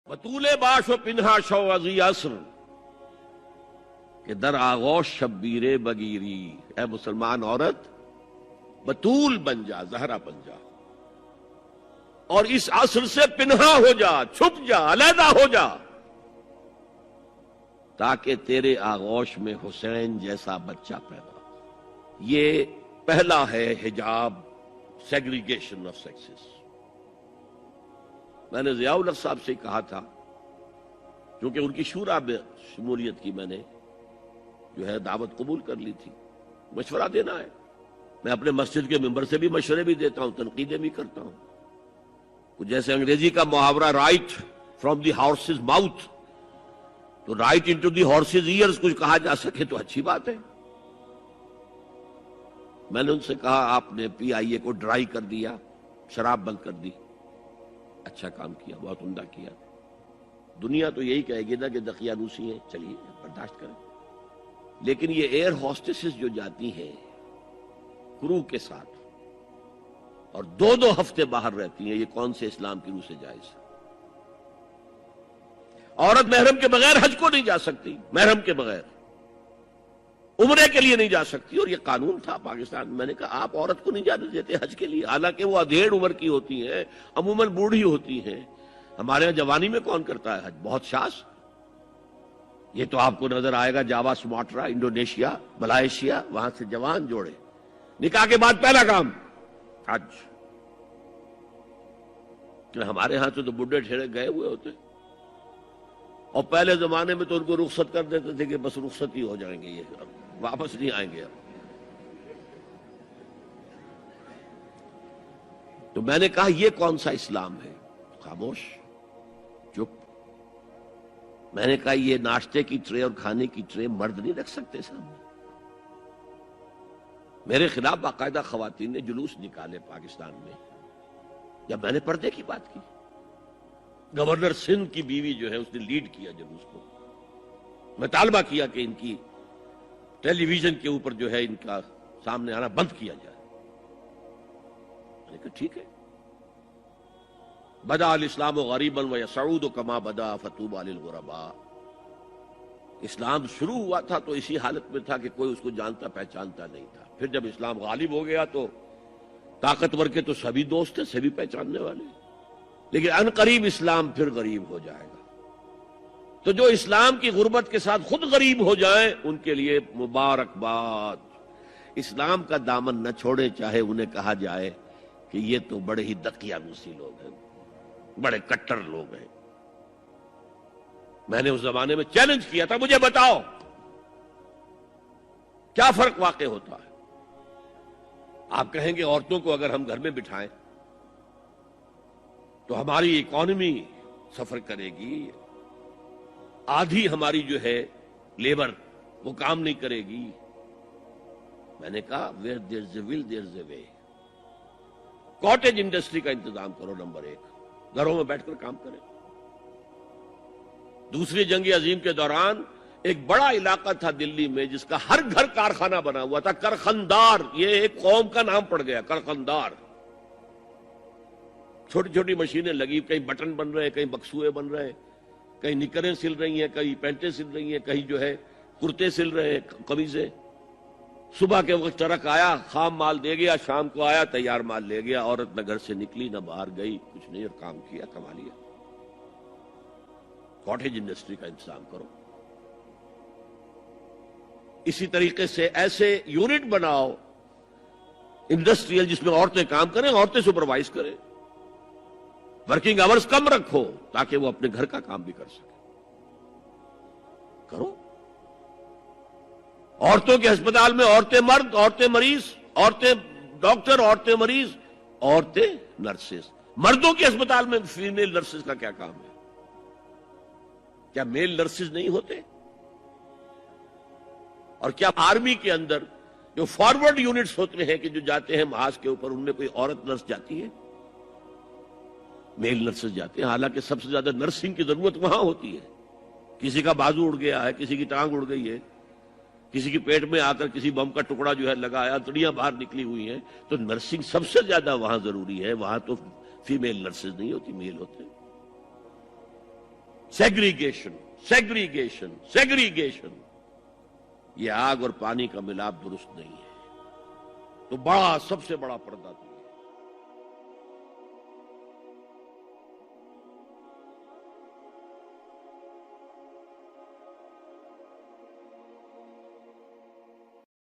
بطول باش و پنہا شو ازی عصر کہ در آغوش شبیر بگیری. اے مسلمان عورت بطول بن جا، زہرا بن جا، اور اس عصر سے پنہا ہو جا، چھپ جا، علیحدہ ہو جا، تاکہ تیرے آغوش میں حسین جیسا بچہ پیدا ہو. یہ پہلا ہے حجاب، سیگریگیشن آف سیکسز. میں نے ضیاء الحق صاحب سے کہا تھا، کیونکہ ان کی شورا میں شمولیت کی میں نے جو ہے دعوت قبول کر لی تھی. مشورہ دینا ہے. میں اپنے مسجد کے ممبر سے بھی مشورے بھی دیتا ہوں، تنقیدیں بھی کرتا ہوں. جیسے انگریزی کا محاورہ right from the horse's mouth, تو right into the horse's ears کچھ کہا جا سکے تو اچھی بات ہے. میں نے ان سے کہا آپ نے پی آئی اے کو ڈرائی کر دیا، شراب بند کر دی، اچھا کام کیا، بہت عمدہ کیا. دنیا تو یہی کہے گی نا کہ دقیانوسی ہیں، چلیے برداشت کریں. لیکن یہ ایئر ہوسٹسز جو جاتی ہیں کرو کے ساتھ اور دو دو ہفتے باہر رہتی ہیں، یہ کون سے اسلام کی روح سے جائز ہے؟ عورت محرم کے بغیر حج کو نہیں جا سکتی، محرم کے بغیر عمرے کے لیے نہیں جا سکتی، اور یہ قانون تھا پاکستان. میں نے کہا آپ عورت کو نہیں جانے دیتے حج کے لیے، حالانکہ وہ ادھیڑ عمر کی ہوتی ہیں، عموماً بوڑھی ہوتی ہیں. ہمارے یہاں جوانی میں کون کرتا ہے حج؟ بہت شاذ. یہ تو آپ کو نظر آئے گا جاوا، سماٹرا، انڈونیشیا، ملائیشیا، وہاں سے جوان جوڑے نکاح کے بعد پہلا کام حج. کہ ہمارے ہاں سے تو بڈھے ٹھیرے گئے ہوئے ہوتے، اور پہلے زمانے میں تو ان کو رخصت کر دیتے تھے کہ بس رخصت ہی ہو جائیں گے، یہ واپس نہیں آئیں گے. تو میں نے کہا یہ کون سا اسلام ہے؟ خاموش، چپ. میں نے کہا یہ ناشتے کی ٹرے اور کھانے کی ٹرے مرد نہیں رکھ سکتے سامنے. میرے خلاف باقاعدہ خواتین نے جلوس نکالے پاکستان میں جب میں نے پردے کی بات کی. گورنر سندھ کی بیوی جو ہے اس نے لیڈ کیا جلوس کو. میں طالبہ کیا کہ ان کی ٹیلی ویژن کے اوپر جو ہے ان کا سامنے آنا بند کیا جائے. میں نے کہا ٹھیک ہے. بدا الاسلام غریبا ویسعود کما بدا فطوبی للغرباء. اسلام شروع ہوا تھا تو اسی حالت میں تھا کہ کوئی اس کو جانتا پہچانتا نہیں تھا. پھر جب اسلام غالب ہو گیا تو طاقتور کے تو سبھی دوست ہیں، سبھی پہچاننے والے. لیکن ان قریب اسلام پھر غریب ہو جائے گا. تو جو اسلام کی غربت کے ساتھ خود غریب ہو جائیں ان کے لیے مبارکباد. اسلام کا دامن نہ چھوڑے، چاہے انہیں کہا جائے کہ یہ تو بڑے ہی دقیانوسی لوگ ہیں، بڑے کٹر لوگ ہیں. میں نے اس زمانے میں چیلنج کیا تھا، مجھے بتاؤ کیا فرق واقع ہوتا ہے. آپ کہیں گے عورتوں کو اگر ہم گھر میں بٹھائیں تو ہماری اکانومی سفر کرے گی، آدھی ہماری جو ہے لیبر وہ کام نہیں کرے گی. میں نے کہا where there is a will there is a way. Cottage industry کا انتظام کرو. نمبر 1، گھروں میں بیٹھ کر کام کریں. دوسری جنگ عظیم کے دوران ایک بڑا علاقہ تھا دلی میں جس کا ہر گھر کارخانہ بنا ہوا تھا. کرخندار، یہ ایک قوم کا نام پڑ گیا، کرخندار. چھوٹی چھوٹی مشینیں لگی، کہیں بٹن بن رہے، کہیں بکسوئے بن رہے، کہیں نکریں سل رہی ہیں، کہیں پینٹیں سل رہی ہیں، کہیں جو ہے کرتے سل رہے ہیں، قمیضیں. صبح کے وقت ٹرک آیا، خام مال دے گیا، شام کو آیا، تیار مال لے گیا. عورت نہ گھر سے نکلی نہ باہر گئی، کچھ نہیں، اور کام کیا، کما لیا. کاٹیج انڈسٹری کا انتظام کرو. اسی طریقے سے ایسے یونٹ بناؤ انڈسٹریل جس میں عورتیں کام کریں، عورتیں سپروائز کریں. ورکنگ آورز کم رکھو تاکہ وہ اپنے گھر کا کام بھی کر سکیں. کرو. عورتوں کے ہسپتال میں عورتیں مرد، عورتیں مریض، عورتیں ڈاکٹر، عورتیں مریض، عورتیں نرسز. مردوں کے ہسپتال میں فیمیل نرسز کا کیا کام ہے؟ کیا میل نرسز نہیں ہوتے؟ اور کیا آرمی کے اندر جو فارورڈ یونٹس ہوتے ہیں کہ جو جاتے ہیں محاذ کے اوپر، ان میں کوئی عورت نرس جاتی ہے؟ میل نرسز جاتے ہیں. حالانکہ سب سے زیادہ نرسنگ کی ضرورت وہاں ہوتی ہے. کسی کا بازو اڑ گیا ہے، کسی کی ٹانگ اڑ گئی ہے، کسی کے پیٹ میں آ کر کسی بم کا ٹکڑا جو ہے لگایا، تڑیاں باہر نکلی ہوئی ہیں، تو نرسنگ سب سے زیادہ وہاں ضروری ہے. وہاں تو فیمیل نرسز نہیں ہوتی، میل ہوتے ہیں. سیگریگیشن سیگریگیشن سیگریگیشن، یہ آگ اور پانی کا ملاپ درست نہیں ہے۔ تو بڑا، سب سے بڑا پردہ